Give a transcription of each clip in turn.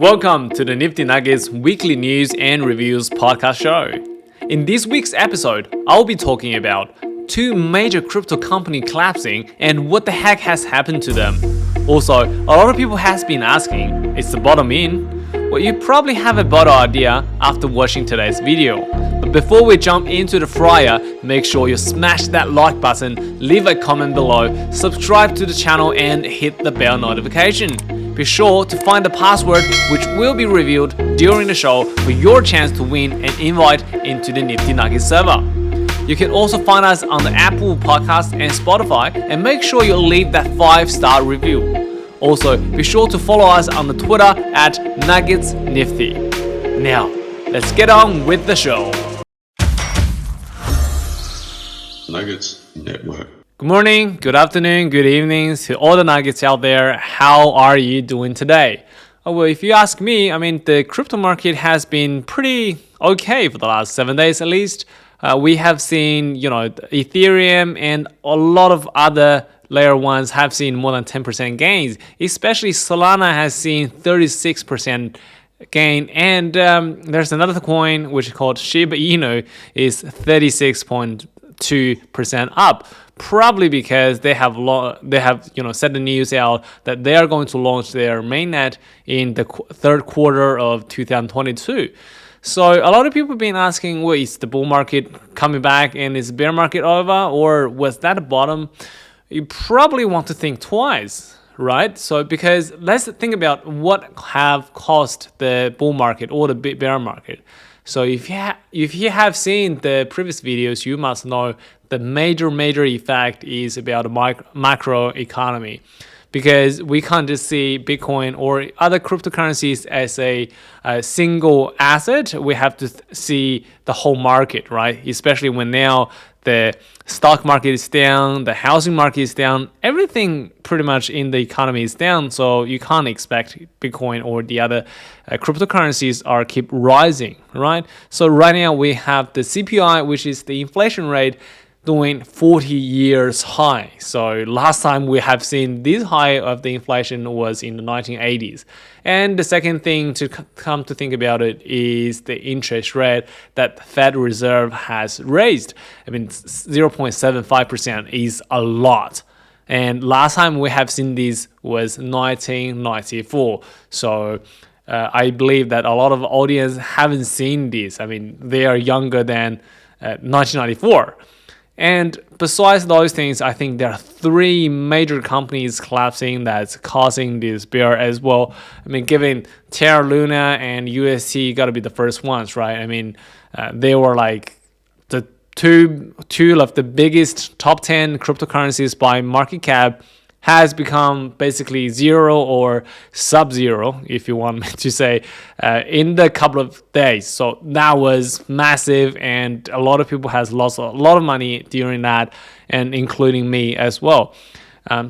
Welcome to the Nifty Nuggets weekly news and reviews podcast show. In this week's episode, I'll be talking about two major crypto company collapsing and what the heck has happened to them. Also, a lot of people has been asking, is the bottom in? Well, you probably have a better idea after watching today's video. But before we jump into the fryer, make sure you smash that like button, leave a comment below, subscribe to the channel and hit the bell notification. Be sure to find the password which will be revealed during the show for your chance to win an invite into the Nifty Nuggets server. You can also find us on the Apple Podcast and Spotify, and make sure you leave that 5-star review. Also, be sure to follow us on the Twitter at NuggetsNifty. Now, let's get on with the show. Nuggets Network. Good morning, good afternoon, good evening to all the Nuggets out there. How are you doing today? Oh, well, if you ask me, the crypto market has been pretty okay for the last 7 days at least. We have seen, Ethereum and a lot of other layer ones have seen more than 10% gains. Especially Solana has seen 36% gain, and there's another coin which is called Shiba Inu is 36.2% up. Probably because they have set the news out that they are going to launch their mainnet in the third quarter of 2022. So a lot of people have been asking, well, is the bull market coming back and is the bear market over, or was that a bottom? You probably want to think twice, right? So because let's think about what have caused the bull market or the bear market. So if you have seen the previous videos, you must know the major effect is about the macro economy, because we can't just see Bitcoin or other cryptocurrencies as a single asset. We have to see the whole market, right? Especially when now the stock market is down, the housing market is down, everything pretty much in the economy is down. So you can't expect Bitcoin or the other cryptocurrencies are keep rising, right? So right now we have the CPI, which is the inflation rate, doing 40 years high. So last time we have seen this high of the inflation was in the 1980s. And the second thing to come to think about it is the interest rate that the Fed Reserve has raised. 0.75% is a lot. And last time we have seen this was 1994. So I believe that a lot of audience haven't seen this. They are younger than 1994. And besides those things, I think there are three major companies collapsing that's causing this bear as well. Given Terra Luna and UST got to be the first ones, right? They were like the two of the biggest top 10 cryptocurrencies by market cap, has become basically zero or sub-zero, if you want me to say, in the couple of days. So that was massive, and a lot of people has lost a lot of money during that, and including me as well.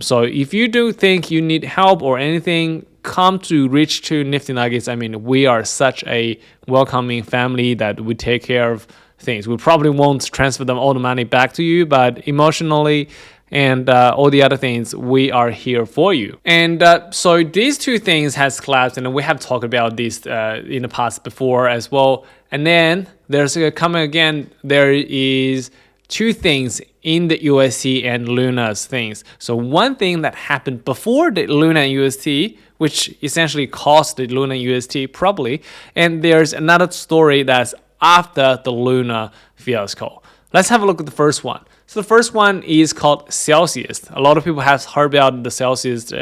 So if you do think you need help or anything, come to reach to Nifty Nuggets. We are such a welcoming family that we take care of things. We probably won't transfer them all the money back to you, but emotionally and all the other things, we are here for you. And so these two things has collapsed, and we have talked about this in the past before as well. And then there's coming again, there is two things in the UST and Luna's things. So one thing that happened before the Luna and UST, which essentially caused the Luna and UST probably, and there's another story that's after the Luna fiasco. Let's have a look at the first one. So the first one is called Celsius. A lot of people have heard about the Celsius,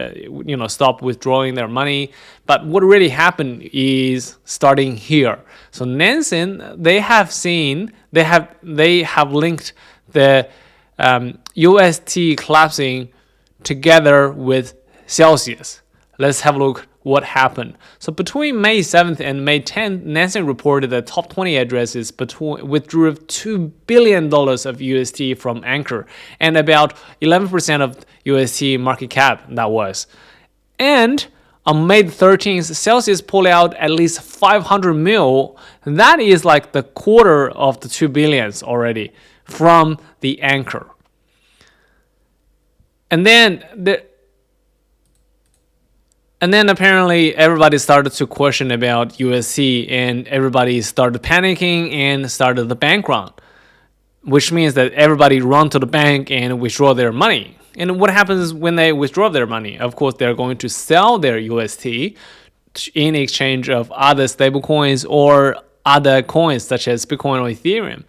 stop withdrawing their money. But what really happened is starting here. So Nansen, they have linked the UST collapsing together with Celsius. Let's have a look what happened. So between May 7th and May 10th, Nansen reported that top 20 addresses withdrew $2 billion of UST from Anchor, and about 11% of UST market cap that was. And on May 13th, Celsius pulled out at least 500 mil. That is like the quarter of the 2 billions already from the Anchor. And then And then apparently everybody started to question about UST, and everybody started panicking and started the bank run, which means that everybody run to the bank and withdraw their money. And what happens when they withdraw their money? Of course, they're going to sell their UST in exchange of other stablecoins or other coins such as Bitcoin or Ethereum,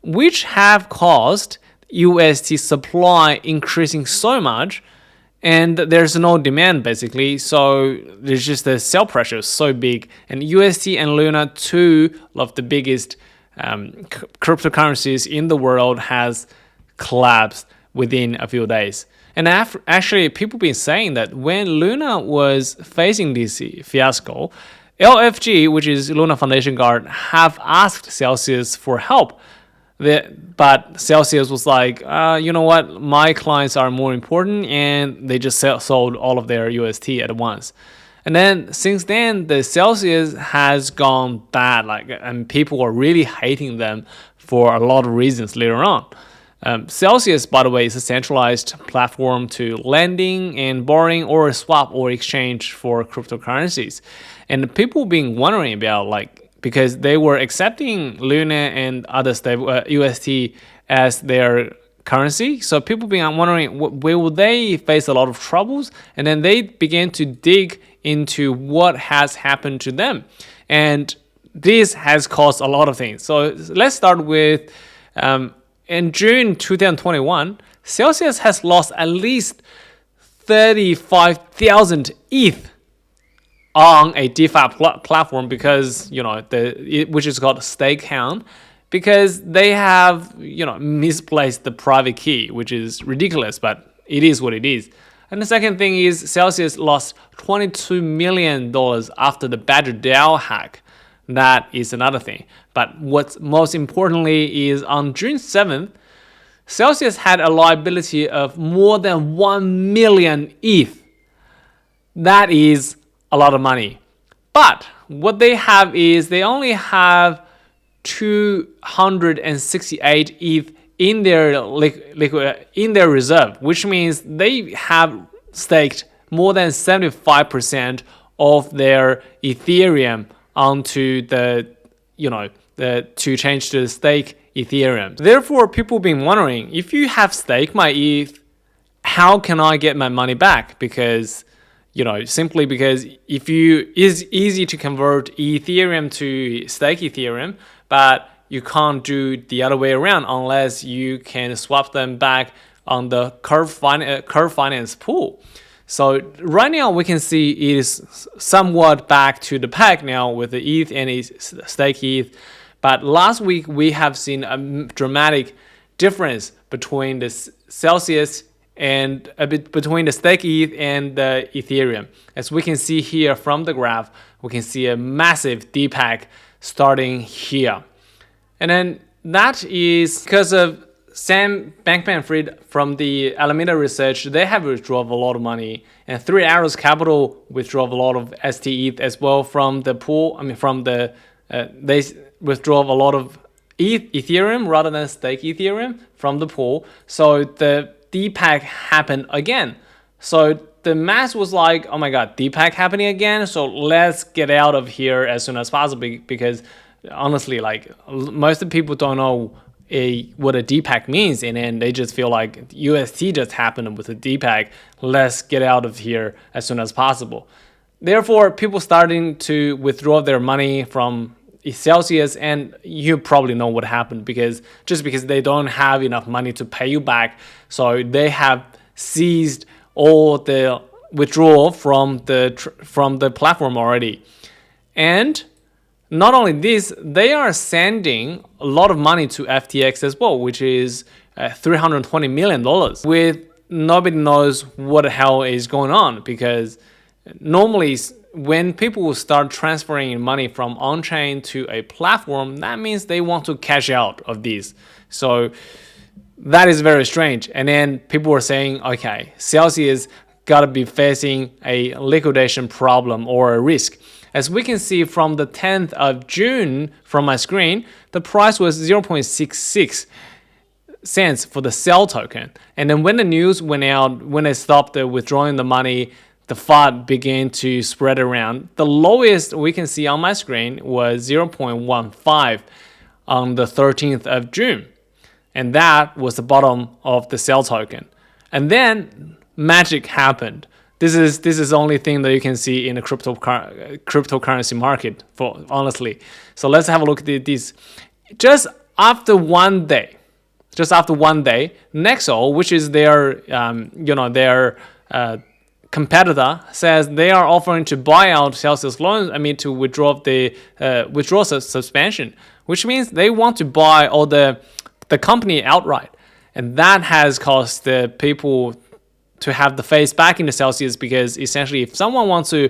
which have caused UST supply increasing so much, and there's no demand basically. So there's just the sell pressure is so big, and UST and Luna, two of the biggest cryptocurrencies in the world, has collapsed within a few days. And actually, people been saying that when Luna was facing this fiasco, LFG, which is Luna Foundation Guard, have asked Celsius for help. But Celsius was like, you know what, my clients are more important, and they just sold all of their UST at once. And then since then, the Celsius has gone bad, and people are really hating them for a lot of reasons later on. Celsius, by the way, is a centralized platform to lending and borrowing or swap or exchange for cryptocurrencies. And people been wondering about, because they were accepting Luna and other stable UST as their currency. So people been wondering, will they face a lot of troubles? And then they began to dig into what has happened to them. And this has caused a lot of things. So let's start with, in June 2021, Celsius has lost at least 35,000 ETH on a DeFi platform because, which is called stake count, because they have, misplaced the private key, which is ridiculous, but it is what it is. And the second thing is Celsius lost $22 million after the Badger DAO hack. That is another thing. But what's most importantly is on June 7th, Celsius had a liability of more than 1 million ETH. That is a lot of money. But what they have is they only have 268 ETH in their in their reserve, which means they have staked more than 75% of their Ethereum onto the to change to the stake Ethereum. Therefore, people been wondering, if you have staked my ETH, how can I get my money back? Because simply because if you is easy to convert Ethereum to stake Ethereum, but you can't do the other way around unless you can swap them back on the Curve Finance pool. So right now we can see it is somewhat back to the pack now with the ETH and its stake ETH. But last week we have seen a dramatic difference between the Celsius and a bit between the stake ETH and the Ethereum. As we can see here from the graph, we can see a massive DPAC starting here. And then that is because of Sam Bankman-Fried from the Alameda Research. They have withdrawn a lot of money, and 3 Arrows Capital withdrew a lot of ST ETH as well from the pool. They withdraw a lot of Ethereum rather than stake Ethereum from the pool. So the DPAC happened again. So the mass was like, oh my god, DPAC happening again, so let's get out of here as soon as possible, because honestly, most of the people don't know what a DPAC means, and then they just feel like UST just happened with a DPAC, let's get out of here as soon as possible. Therefore, people starting to withdraw their money from Celsius, and you probably know what happened, because they don't have enough money to pay you back, so they have seized all the withdrawal from the platform already. And not only this, they are sending a lot of money to FTX as well, which is $320 million, with nobody knows what the hell is going on, because normally when people start transferring money from on-chain to a platform, that means they want to cash out of these. So that is very strange. And then people were saying, okay, Celsius got to be facing a liquidation problem or a risk. As we can see from the 10th of June from my screen, the price was 0.66 cents for the sell token. And then when the news went out, when they stopped withdrawing the money, the FUD began to spread around. The lowest we can see on my screen was 0.15 on the 13th of June. And that was the bottom of the sell token. And then magic happened. This is the only thing that you can see in the cryptocurrency market, for honestly. So let's have a look at this. Just after one day, Nexo, which is their competitor, says they are offering to buy out Celsius loans. To withdraw the suspension, which means they want to buy all the company outright, and that has caused the people to have the faith back into Celsius, because essentially if someone wants to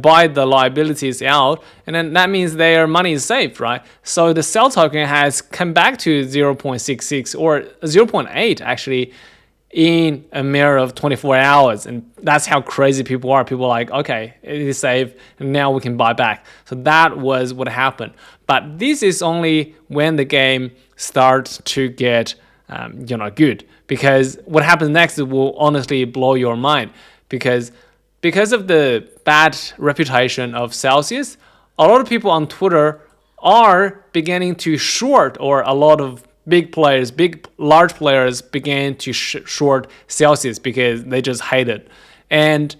buy the liabilities out, and then that means their money is safe, right? So the sell token has come back to 0.66 or 0.8 actually in a matter of 24 hours. And that's how crazy people are. People are like, okay, it is safe, and now we can buy back. So that was what happened. But this is only when the game starts to get good, because what happens next will honestly blow your mind, because of the bad reputation of Celsius, a lot of people on Twitter are beginning to short, or a lot of large players began to short Celsius because they just hate it. And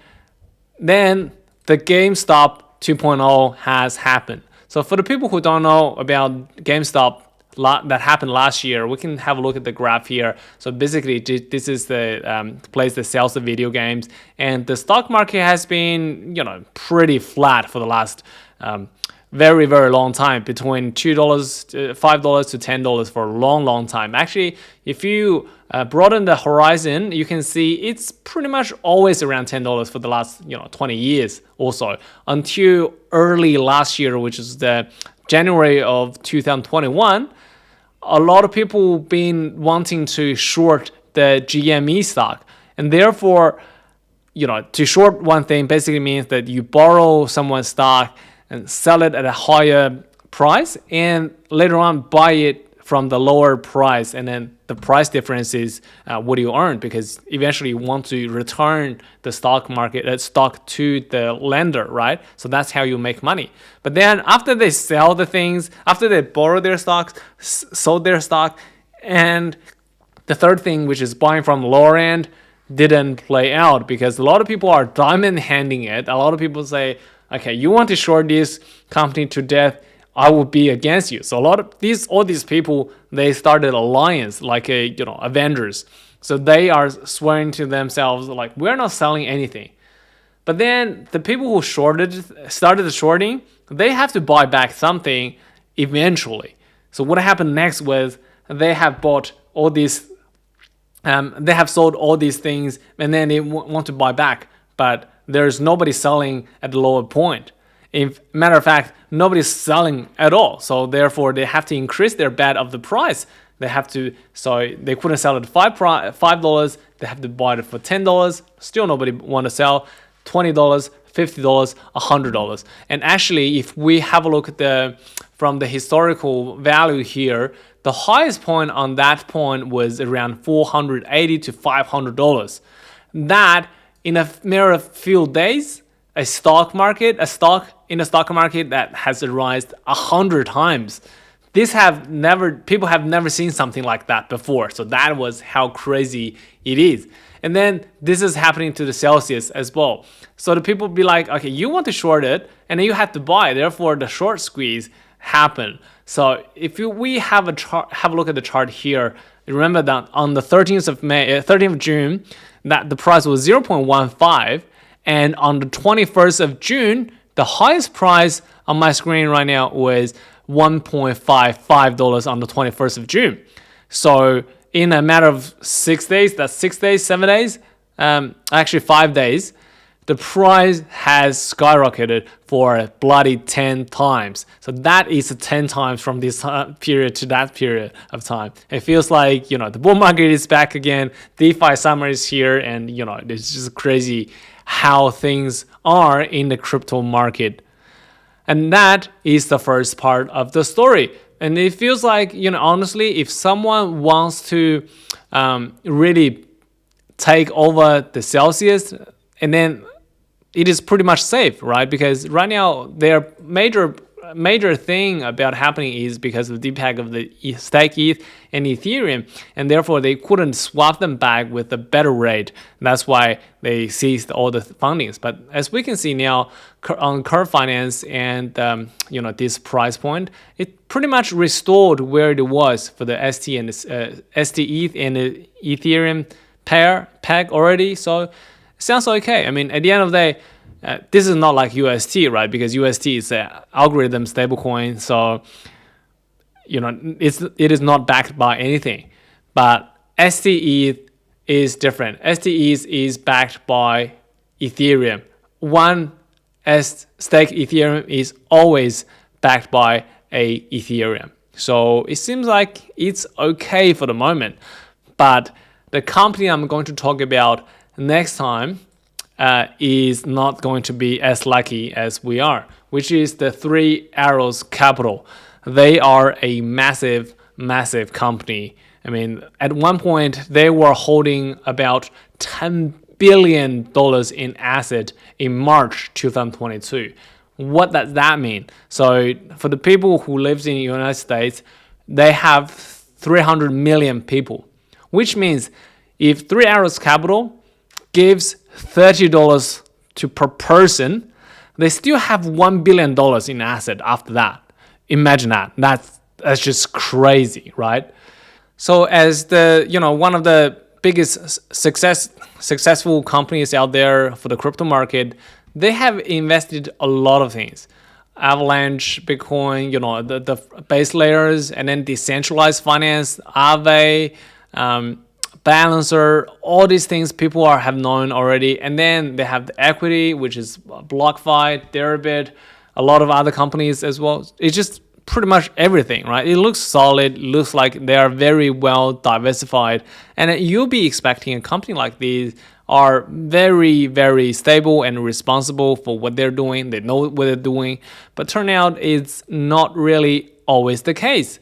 then the Gamestop 2.0 has happened. So for the people who don't know about Gamestop, that happened last year, we can have a look at the graph here. So basically, this is the place that sells the video games, and the stock market has been, pretty flat for the last very, very long time, between $2, $5 to $10 for a long, long time. Actually, if you broaden the horizon, you can see it's pretty much always around $10 for the last 20 years or so, until early last year, which is the January of 2021. A lot of people been wanting to short the GME stock, and therefore, to short one thing basically means that you borrow someone's stock and sell it at a higher price, and later on buy it from the lower price, and then the price difference is what you earn, because eventually you want to return the stock to the lender, right? So that's how you make money. But then after they sell the things, after they borrow their stocks, sold their stock, and the third thing, which is buying from the lower end, didn't play out, because a lot of people are diamond handing it. A lot of people say, okay, you want to short this company to death, I will be against you. So all these people, they started alliance, like Avengers. So they are swearing to themselves like, we're not selling anything. But then the people who started the shorting, they have to buy back something eventually. So what happened next was they have bought all these, they have sold all these things, and then they want to buy back, but there's nobody selling at the lower point. Matter of fact, nobody's selling at all. So therefore, they have to increase their bet of the price. They couldn't sell it at $5. They have to buy it for $10. Still nobody want to sell. $20, $50, $100. And actually, if we have a look at from the historical value here, the highest point on that point was around $480 to $500. That in a matter of few days, a stock in the stock market that has risen 100 times. People have never seen something like that before. So that was how crazy it is. And then this is happening to the Celsius as well. So the people be like, okay, you want to short it, and then you have to buy. Therefore, the short squeeze happened. So if we have a look at the chart here, remember that on the 13th of June, that the price was 0.15. And on the 21st of June, the highest price on my screen right now was $1.55 on the 21st of June. So in a matter of 6 days, that's 6 days, 7 days, actually 5 days, the price has skyrocketed for a bloody 10 times. So that is 10 times from this period to that period of time. It feels like, the bull market is back again, DeFi summer is here, and, it's just crazy how things are in the crypto market. And that is the first part of the story. And it feels like, honestly, if someone wants to really take over the Celsius and then it is pretty much safe, right? Because right now their major thing about happening is because of the impact of the stake ETH and Ethereum, and therefore they couldn't swap them back with a better rate. That's why they ceased all the fundings. But as we can see now on Curve Finance and this price point, it pretty much restored where it was for the ST and ST ETH and the Ethereum peg already. So it sounds okay. I mean, at the end of the day, this is not like UST, right? Because UST is an algorithm stablecoin, so it is not backed by anything. But STETH is different. STETH is backed by Ethereum. One stake Ethereum is always backed by a Ethereum. So it seems like it's okay for the moment. But the company I'm going to talk about next time is not going to be as lucky as we are, which is the Three Arrows Capital. They are a massive company. I mean, at one point, they were holding about $10 billion in asset in March 2022. What does that mean? So for the people who live in the United States, they have 300 million people, which means if Three Arrows Capital gives $30 per person, they still have $1 billion in asset after that. Imagine that. That's just crazy, right? So as the one of the biggest successful companies out there for the crypto market, they have invested a lot of things. Avalanche, Bitcoin, the base layers, and then decentralized finance, Aave, Balancer, all these things people have known already. And then they have the equity, which is BlockFi, Deribit, a lot of other companies as well. It's just pretty much everything, right? It looks solid, looks like they are very well diversified. And you'll be expecting a company like these are very, very stable and responsible for what they're doing. They know what they're doing. But turn out it's not really always the case.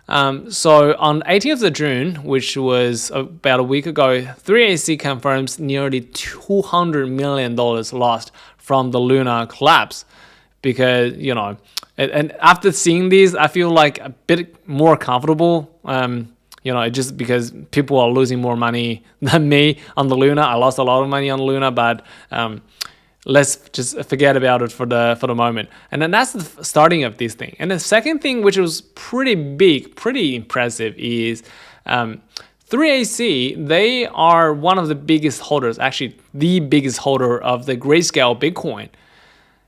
So on 18th of June, which was about a week ago, 3AC confirms nearly $200 million lost from the Luna collapse. Because, and after seeing these, I feel like a bit more comfortable. Just because people are losing more money than me on the Luna. I lost a lot of money on the Luna, but let's just forget about it for the moment. And then that's the starting of this thing. And the second thing, which was pretty big, pretty impressive, is 3AC. They are one of the biggest holders, actually the biggest holder of the Grayscale Bitcoin.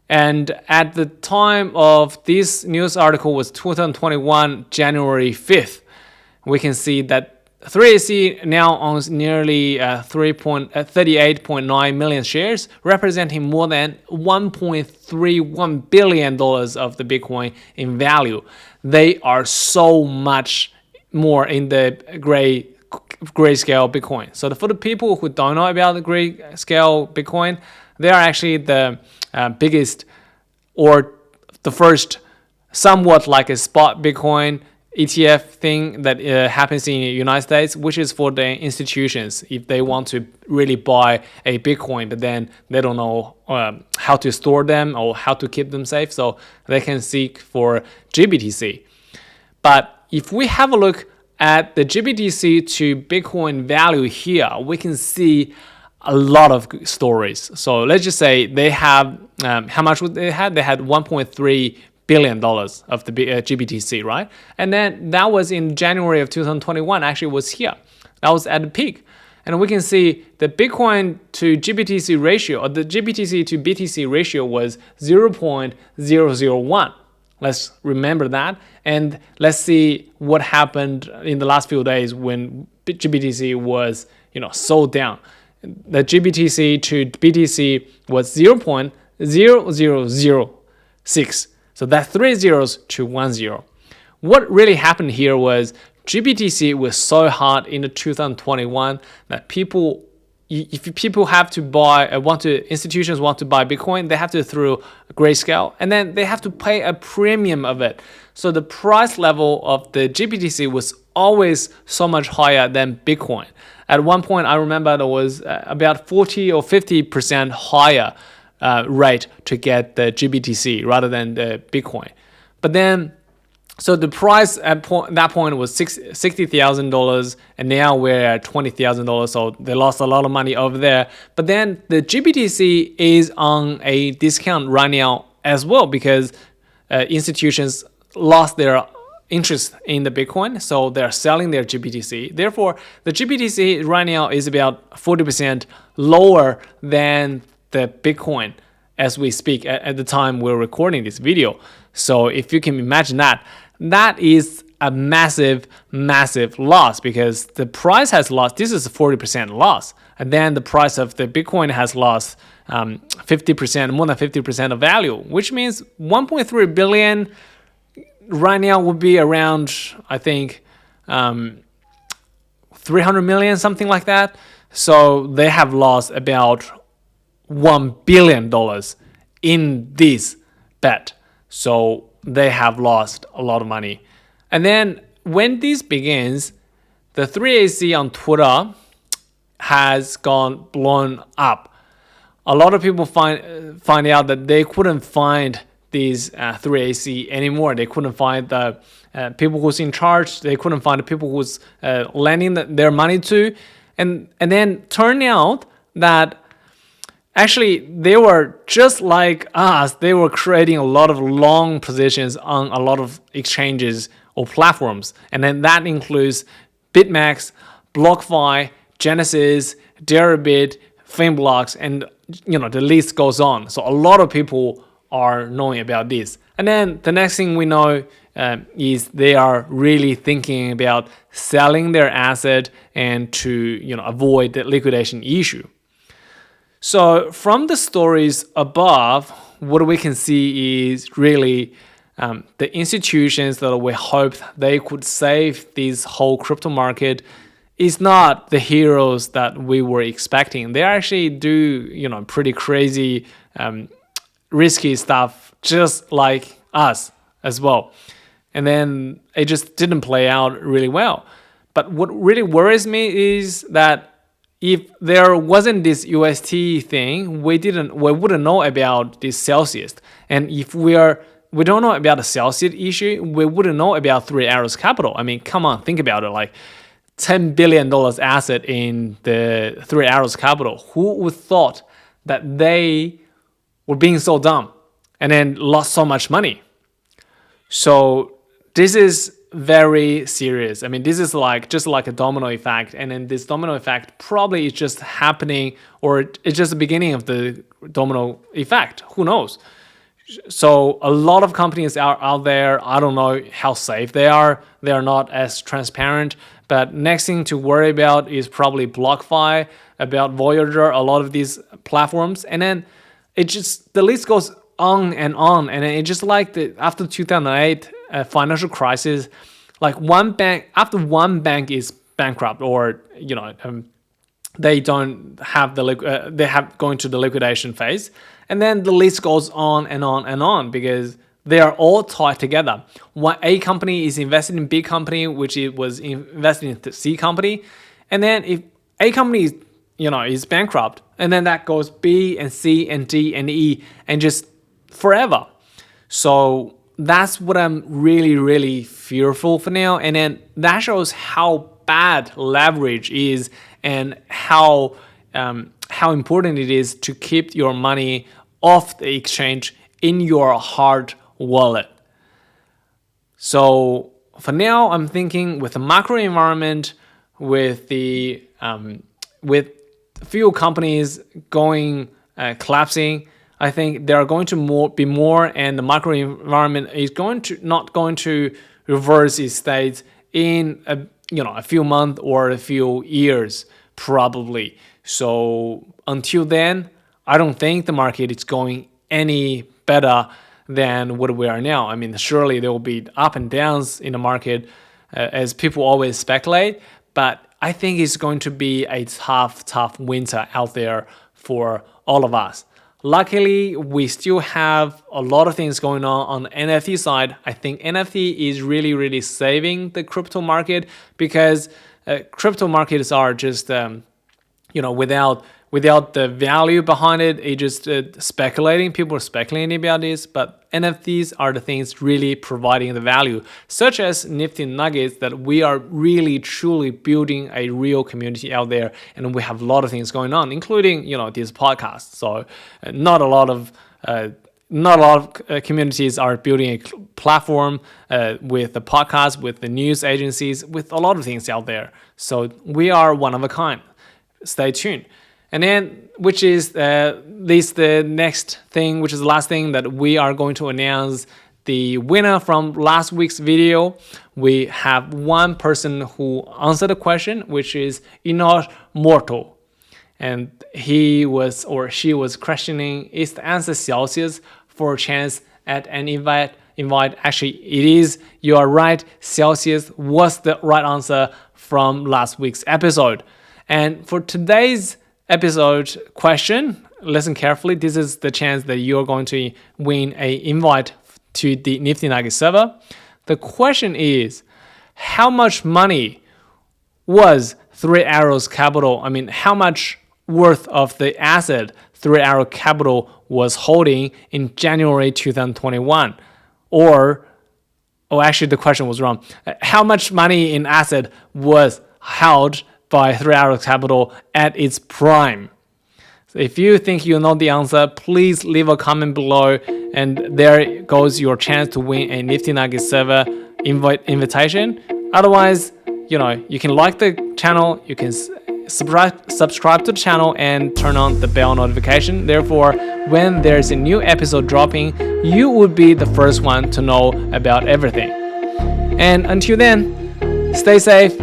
And at the time of this news article was 2021, January 5th. We can see that 3AC now owns nearly 38.9 million shares, representing more than $1.31 billion of the Bitcoin in value. They are so much more in the Grayscale Bitcoin. So for the people who don't know about the Grayscale Bitcoin, they are actually the biggest, or the first, somewhat like a spot Bitcoin ETF thing that happens in the United States, which is for the institutions if they want to really buy a Bitcoin, but then they don't know how to store them or how to keep them safe, so they can seek for GBTC. But if we have a look at the GBTC to Bitcoin value here, we can see a lot of stories. So let's just say they have, how much would they had? They had $1.3 billion of the GBTC, right? And then that was in January of 2021, actually was here. That was at the peak. And we can see the Bitcoin to GBTC ratio, or the GBTC to BTC ratio was 0.001. Let's remember that. And let's see what happened in the last few days when GBTC was, so down. The GBTC to BTC was 0.0006. So that's 3 zeros to 1 zero. What really happened here was GBTC was so hot in the 2021 that if people have to buy, institutions want to buy Bitcoin, they have to through Grayscale, and then they have to pay a premium of it. So the price level of the GBTC was always so much higher than Bitcoin. At one point, I remember it was about 40 or 50% higher rate to get the GBTC rather than the Bitcoin. But then, so the price at that point was $60,000, and now we're at $20,000. So they lost a lot of money over there. But then the GBTC is on a discount right now as well, because institutions lost their interest in the Bitcoin, so they're selling their GBTC. Therefore, the GBTC right now is about 40% lower than the Bitcoin as we speak at the time we're recording this video. So if you can imagine that, that is a massive loss, because the price has lost. This is a 40% loss, and then the price of the Bitcoin has lost 50%, more than 50% of value, which means 1.3 billion right now would be around, I think, 300 million, something like that. So they have lost about $1 billion in this bet. So they have lost a lot of money. And then when this begins, the 3AC on Twitter has gone blown up. A lot of people find out that they couldn't find these 3AC anymore. They couldn't find the people who's in charge. They couldn't find the people who's lending their money to. And then turned out that actually they were just like us. They were creating a lot of long positions on a lot of exchanges or platforms. And then that includes BitMEX, BlockFi, Genesis, Deribit, Finblocks, and the list goes on. So a lot of people are knowing about this. And then the next thing we know is they are really thinking about selling their asset and to avoid the liquidation issue. So from the stories above, what we can see is really the institutions that we hoped they could save this whole crypto market is not the heroes that we were expecting. They actually do pretty crazy risky stuff just like us as well. And then it just didn't play out really well. But what really worries me is that if there wasn't this UST thing, we wouldn't know about this Celsius. And if we don't know about the Celsius issue, we wouldn't know about Three Arrows Capital. I mean, come on, think about it. Like $10 billion asset in the Three Arrows Capital. Who would thought that they were being so dumb and then lost so much money? So this is very serious. I mean, this is just like a domino effect, and then this domino effect probably is just happening, or it's just the beginning of the domino effect. Who knows? So a lot of companies are out there. I don't know how safe they are. They are not as transparent. But next thing to worry about is probably BlockFi, about Voyager, a lot of these platforms, and then the list goes on, and then it just like after 2008 financial crisis, like one bank is bankrupt, or they don't have they have going to the liquidation phase, and then the list goes on and on and on, because they are all tied together. A company is invested in B company, which it was invested in the C company, and then if A company is bankrupt, and then that goes B and C and D and E and just forever. So that's what I'm really fearful for now. And then that shows how bad leverage is, and how important it is to keep your money off the exchange in your hard wallet. So for now, I'm thinking with the macro environment, with the with few companies going collapsing, I think there are going to be more, and the macro environment is not going to reverse its state in a few months or a few years probably. So until then, I don't think the market is going any better than what we are now. I mean, surely there will be up and downs in the market as people always speculate, but I think it's going to be a tough winter out there for all of us. Luckily, we still have a lot of things going on the NFT side. I think NFT is really saving the crypto market, because crypto markets are just, without the value behind it. It's just speculating. People are speculating about this, but NFTs are the things really providing the value, such as Nifty Nuggets, that we are really truly building a real community out there, and we have a lot of things going on, including this podcast. So not a lot of communities are building a platform with the podcast, with the news agencies, with a lot of things out there. So we are one of a kind. Stay tuned. And then, which is the next thing, which is the last thing, that we are going to announce the winner from last week's video. We have one person who answered the question, which is Inor Mortal. And he was or she was questioning, is the answer Celsius for a chance at an invite? Actually, it is. You are right. Celsius was the right answer from last week's episode. And for today's episode question, listen carefully. This is the chance that you're going to win an invite to the Nifty Nuggets server. The question is, how much money was Three Arrows Capital? How much worth of the asset Three Arrow Capital was holding in January 2021? Actually, the question was wrong. How much money in asset was held by Three Arrows Capital at its prime? So if you think you know the answer, please leave a comment below, and there goes your chance to win a Nifty Nuggets server invitation. Otherwise, you can like the channel, you can subscribe to the channel and turn on the bell notification. Therefore, when there's a new episode dropping, you would be the first one to know about everything. And until then, stay safe,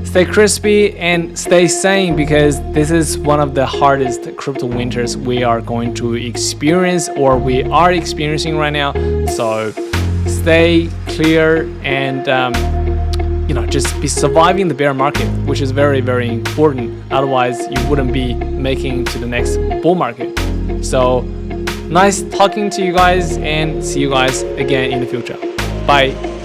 stay crispy, and stay sane, because this is one of the hardest crypto winters we are going to experience, or we are experiencing right now. So stay clear and just be surviving the bear market, which is very, very important. Otherwise, you wouldn't be making to the next bull market. So nice talking to you guys, and see you guys again in the future. Bye.